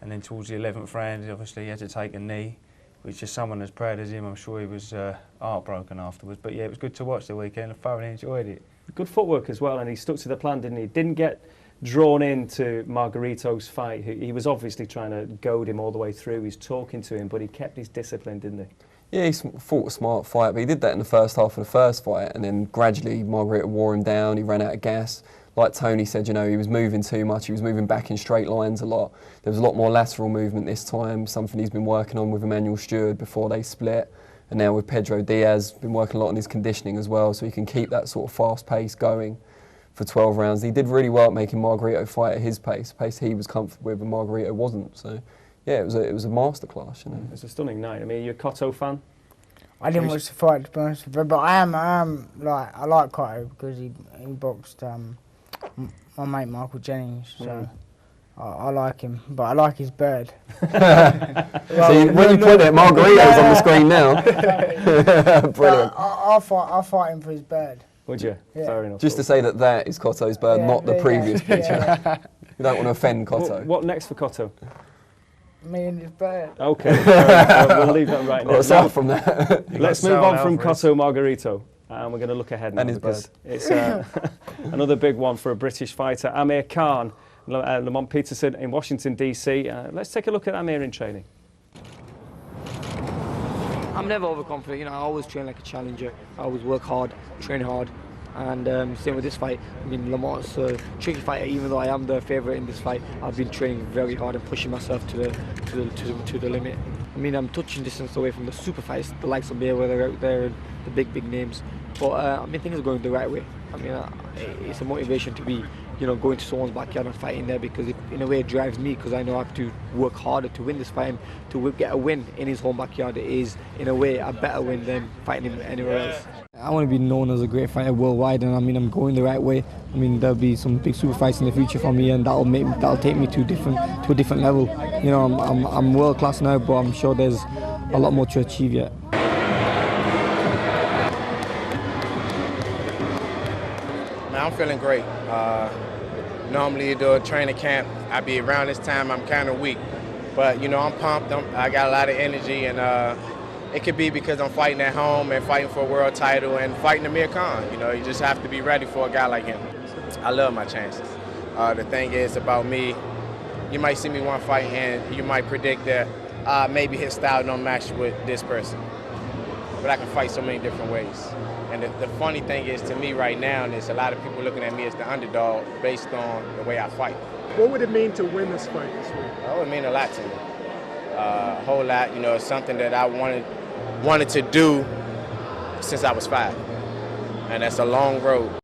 And then towards the 11th round, obviously he had to take a knee, which is someone as proud as him, I'm sure he was heartbroken afterwards. But yeah, it was good to watch the weekend. I thoroughly enjoyed it. Good footwork as well, and he stuck to the plan, didn't he? Didn't get drawn into Margarito's fight. He was obviously trying to goad him all the way through. He's talking to him, but he kept his discipline, didn't he? Yeah, he fought a smart fight, but he did that in the first half of the first fight, and then gradually Margarito wore him down. He ran out of gas. Like Tony said, you know, he was moving too much. He was moving back in straight lines a lot. There was a lot more lateral movement this time, something he's been working on with Emmanuel Stewart before they split. And now with Pedro Diaz, been working a lot on his conditioning as well, so he can keep that sort of fast pace going for 12 rounds. He did really well at making Margarito fight at his pace, a pace he was comfortable with and Margarito wasn't. So yeah, it was a masterclass, you know. It was a stunning night. I mean, you're a Cotto fan? I didn't watch the fight, to be honest with you, but I like Cotto because he boxed my mate Michael Jennings, so I like him, but I like his bird. So when you put it, Margarito's on the screen now. Brilliant. I'll fight him for his bird. Would you? Yeah. Fair enough. Just to say that is Cotto's bird, not the previous picture. Yeah. You don't want to offend Cotto. What next for Cotto? Me and his bird. Okay, we'll leave that right now. Well, aside from that, let's move on from Cotto Margarito. And we're going to look ahead now, because it's another big one for a British fighter, Amir Khan, Lamont Peterson in Washington, D.C. Let's take a look at Amir in training. I'm never overconfident, you know, I always train like a challenger. I always work hard, train hard, and same with this fight. I mean, Lamont's a tricky fighter, even though I am the favourite in this fight. I've been training very hard and pushing myself to the limit. I mean, I'm touching distance away from the super fights, the likes of Mayweather out there, and the big names. But I mean, things are going the right way. I mean, it's a motivation to be, you know, going to someone's backyard and fighting there, because in a way it drives me, because I know I have to work harder to win this fight, and to get a win in his home backyard is, in a way, a better win than fighting him anywhere else. I want to be known as a great fighter worldwide, and I mean, I'm going the right way. I mean, there'll be some big super fights in the future for me, and that'll take me to a different level. You know, I'm world class now, but I'm sure there's a lot more to achieve yet. I'm feeling great. Normally you do a training camp, I be around this time, I'm kind of weak. But you know, I'm pumped, I got a lot of energy, and it could be because I'm fighting at home and fighting for a world title and fighting Amir Khan. You know, you just have to be ready for a guy like him. I love my chances. The thing is about me, you might see me one fight and you might predict that maybe his style don't match with this person. But I can fight so many different ways. And the funny thing is, to me right now, is a lot of people looking at me as the underdog based on the way I fight. What would it mean to win this fight this week? It would mean a lot to me. A whole lot. You know, it's something that I wanted to do since I was 5. And that's a long road.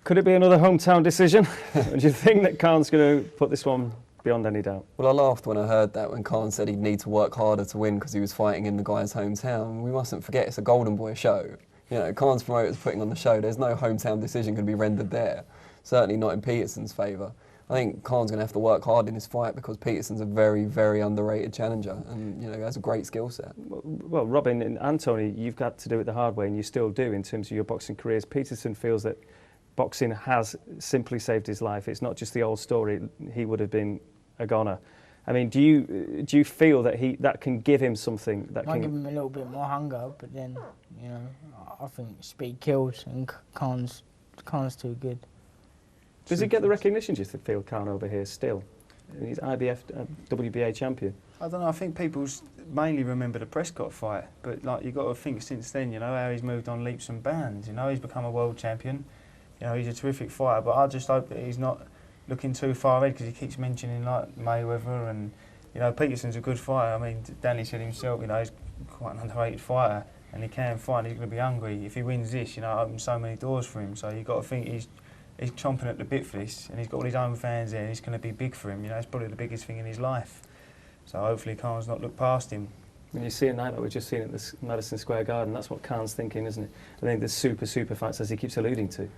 Could it be another hometown decision? Do you think that Khan's going to put this one beyond any doubt? Well, I laughed when I heard that, when Khan said he'd need to work harder to win because he was fighting in the guy's hometown. We mustn't forget it's a Golden Boy show. You know, Khan's promoter's putting on the show. There's no hometown decision going to be rendered there. Certainly not in Peterson's favour. I think Khan's going to have to work hard in this fight because Peterson's a very, very underrated challenger, and you know, he has a great skill set. Well, Robin and Anthony, you've got to do it the hard way, and you still do in terms of your boxing careers. Peterson feels that boxing has simply saved his life. It's not just the old story. He would have been a goner. I mean, do you feel that that can give him something that might give him a little bit more hunger, but then, you know, I think speed kills, and Khan's too good. Does he get the recognition, do you feel, Khan over here still? He's IBF, WBA champion. I don't know. I think people mainly remember the Prescott fight, but like you've got to think since then, you know, how he's moved on leaps and bounds. You know, he's become a world champion. You know, he's a terrific fighter. But I just hope that he's not looking too far ahead, because he keeps mentioning like Mayweather, and you know, Peterson's a good fighter. I mean, Danny said himself, you know, he's quite an underrated fighter, and he can fight. He's going to be hungry. If he wins this, you know, it opens so many doors for him. So you've got to think he's chomping at the bit for this, and he's got all his own fans there. And he's going to be big for him. You know, it's probably the biggest thing in his life. So hopefully Khan's not looked past him. When you see it now, like we've just seen at the Madison Square Garden, that's what Khan's thinking, isn't it? I think the super fights, as he keeps alluding to.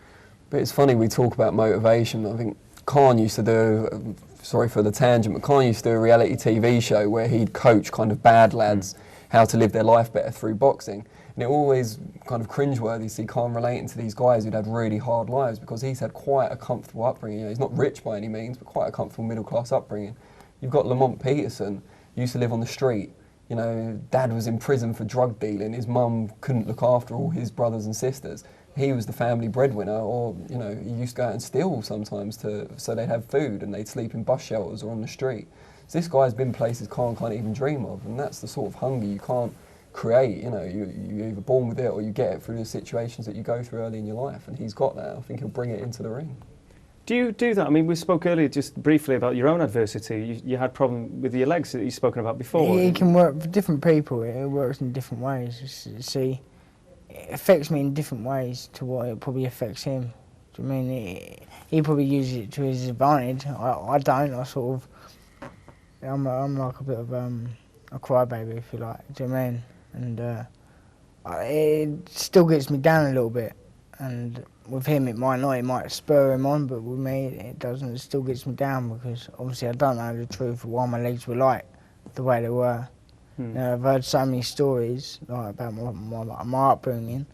But it's funny, we talk about motivation. I think Khan used to do, sorry for the tangent, but Khan used to do a reality TV show where he'd coach kind of bad lads how to live their life better through boxing. And it always kind of cringeworthy to see Khan relating to these guys who'd had really hard lives, because he's had quite a comfortable upbringing. You know, he's not rich by any means, but quite a comfortable middle-class upbringing. You've got Lamont Peterson, used to live on the street. You know, dad was in prison for drug dealing. His mum couldn't look after all his brothers and sisters. He was the family breadwinner, or, you know, he used to go out and steal sometimes so they'd have food, and they'd sleep in bus shelters or on the street. So this guy's been places Khan can't even dream of, and that's the sort of hunger you can't create. You know, you're either born with it or you get it through the situations that you go through early in your life, and he's got that. I think he'll bring it into the ring. Do you do that? I mean, we spoke earlier just briefly about your own adversity. You had problem with your legs that you've spoken about before. It can work for different people. It works in different ways. See, it affects me in different ways to what it probably affects him. Do you mean he probably uses it to his advantage? I don't. I sort of, I'm like a bit of a crybaby, if you like. Do you know what I mean? And it still gets me down a little bit. And with him, it might not. It might spur him on, but with me, it doesn't. It still gets me down, because obviously I don't know the truth of why my legs were like the way they were. You know, I've heard so many stories like about my upbringing,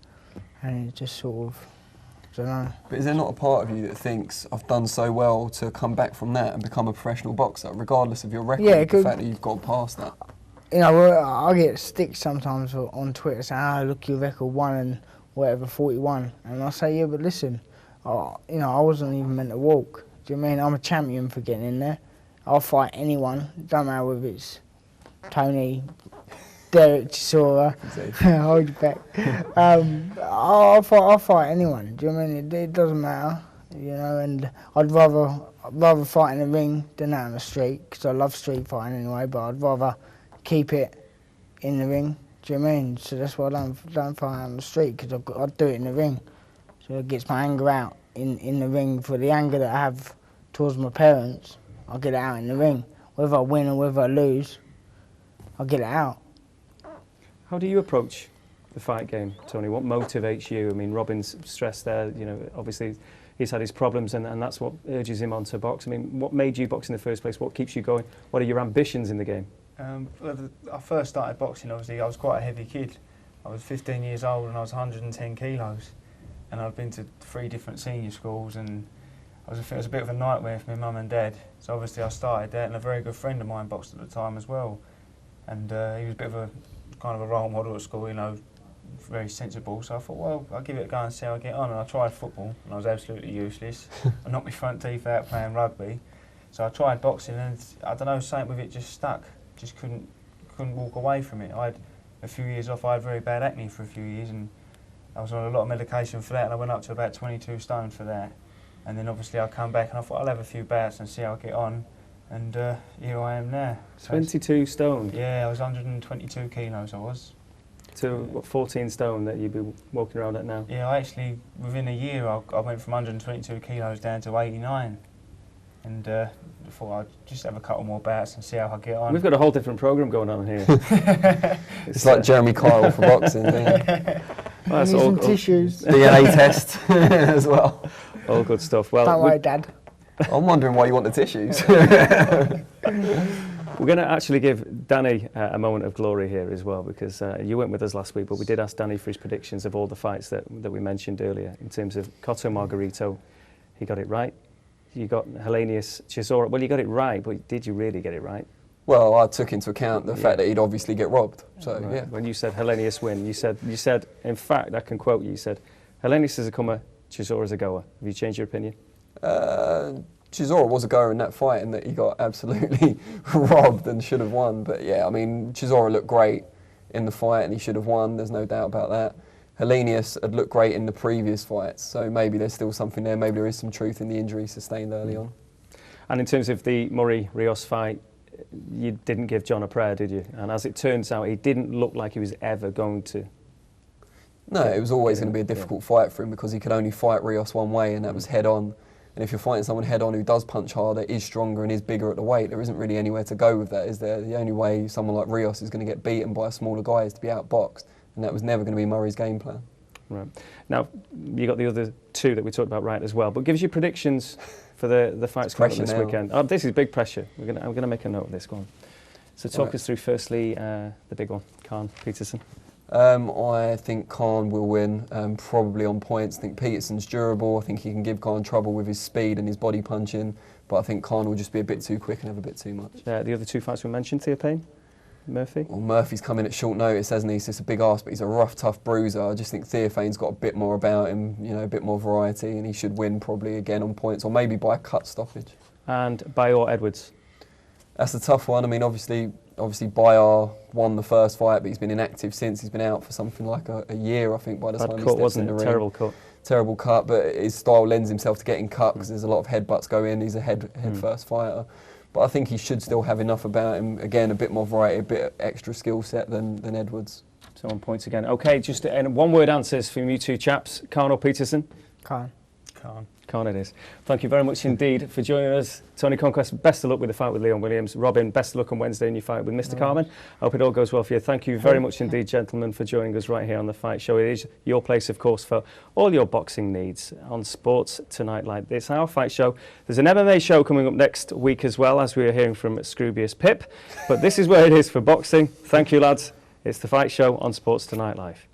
and it just sort of, I don't know. But is there not a part of you that thinks, I've done so well to come back from that and become a professional boxer, regardless of your record, Yeah, the fact that you've got past that? You know, I get sticks sometimes on Twitter saying, "Oh, look, your record 1 and whatever, 41." And I say, yeah, but listen, you know, I wasn't even meant to walk. Do you know what I mean? I'm a champion for getting in there. I'll fight anyone. Don't matter whether it's Tony, Derek Chisora, hold you back. I'll fight anyone. Do you know what I mean? It doesn't matter, you know. And I'd rather fight in the ring than out on the street, because I love street fighting anyway. But I'd rather keep it in the ring. Do you know what I mean? So that's why I don't fight out on the street, because I do it in the ring. So it gets my anger out in the ring. For the anger that I have towards my parents, I'll get it out in the ring. Whether I win or whether I lose, I'll get it out. How do you approach the fight game, Tony? What motivates you? I mean, Robin's stressed there, you know, obviously he's had his problems, and that's what urges him on to box. I mean, what made you box in the first place? What keeps you going? What are your ambitions in the game? I first started boxing, obviously, I was quite a heavy kid. I was 15 years old and I was 110 kilos. And I'd been to 3 different senior schools, and it was a bit of a nightmare for my mum and dad. So obviously I started there, and a very good friend of mine boxed at the time as well. And he was a bit of a kind of a role model at school, you know, very sensible. So I thought, well, I'll give it a go and see how I get on. And I tried football, and I was absolutely useless. I knocked my front teeth out playing rugby. So I tried boxing, and I don't know, something with it just stuck. Just couldn't walk away from it. I had a few years off. I had very bad acne for a few years, and I was on a lot of medication for that, and I went up to about 22 stone for that. And then obviously I come back and I thought I'll have a few bouts and see how I get on, and here I am now. So 22 stone? Yeah, I was 122 kilos I was. To what, 14 stone that you'd be walking around at now? Yeah, I actually, within a year I went from 122 kilos down to 89. And I thought I'd just have a couple more bouts and see how I get on. We've got a whole different programme going on here. It's like Jeremy Kyle for boxing. Yeah. Well, that's all tissues. DNA test as well. All good stuff. Well, don't worry, Dad. I'm wondering why you want the tissues. We're going to actually give Danny a moment of glory here as well, because you weren't with us last week, but we did ask Danny for his predictions of all the fights that we mentioned earlier in terms of Cotto, Margarito. He got it right. You got Helenius, Chisora. Well, you got it right, but did you really get it right? Well, I took into account the fact that he'd obviously get robbed. So right. Yeah. When you said Helenius win, you said, in fact, I can quote you. You said, Helenius is a comer, Chisora is a goer. Have you changed your opinion? Chisora was a goer in that fight in that he got absolutely robbed and should have won. But yeah, I mean, Chisora looked great in the fight and he should have won, there's no doubt about that. Helenius had looked great in the previous fights, so maybe there's still something there. Maybe there is some truth in the injury sustained early on. And in terms of the Murray-Rios fight, you didn't give John a prayer, did you? And as it turns out, he didn't look like he was ever going to. No, it was always going to be a difficult fight for him because he could only fight Rios one way, and that was head on. And if you're fighting someone head on who does punch harder, is stronger and is bigger at the weight, there isn't really anywhere to go with that, is there? The only way someone like Rios is going to get beaten by a smaller guy is to be outboxed, and that was never going to be Murray's game plan. Right. Now, you got the other two that we talked about right as well, but give us your predictions for the fights coming up this weekend. Oh, this is big pressure. I'm going to make a note of this. Go on. So talk us through firstly the big one, Khan, Peterson. I think Khan will win, probably on points. I think Peterson's durable. I think he can give Khan trouble with his speed and his body punching, but I think Khan will just be a bit too quick and have a bit too much. The other two fights we mentioned, Theo Payne, Murphy? Well, Murphy's come in at short notice, hasn't he? He's just a big arse, but he's a rough, tough bruiser. I just think Theophane's got a bit more about him, you know, a bit more variety, and he should win probably again on points, or maybe by a cut stoppage. And Bayor Edwards? That's a tough one. I mean, obviously Bayor won the first fight, but he's been inactive since. He's been out for something like a year, I think, by the time he steps in the ring. Terrible cut. Terrible cut, but his style lends himself to getting cut because there's a lot of headbutts go in. He's a head first fighter. But I think he should still have enough about him. Again, a bit more variety, a bit extra skill set than Edwards. So on points again. Okay, just one-word answers from you two chaps. Khan or Peterson? Khan. Khan. Khan it is. Thank you very much indeed for joining us. Tony Conquest, best of luck with the fight with Leon Williams. Robin, best of luck on Wednesday in your fight with Mr. Carmen. I hope it all goes well for you. Thank you very much indeed, gentlemen, for joining us right here on The Fight Show. It is your place, of course, for all your boxing needs on Sports Tonight like this. Our Fight Show. There's an MMA show coming up next week as well, as we are hearing from Scroobius Pip. But this is where it is for boxing. Thank you, lads. It's The Fight Show on Sports Tonight Live.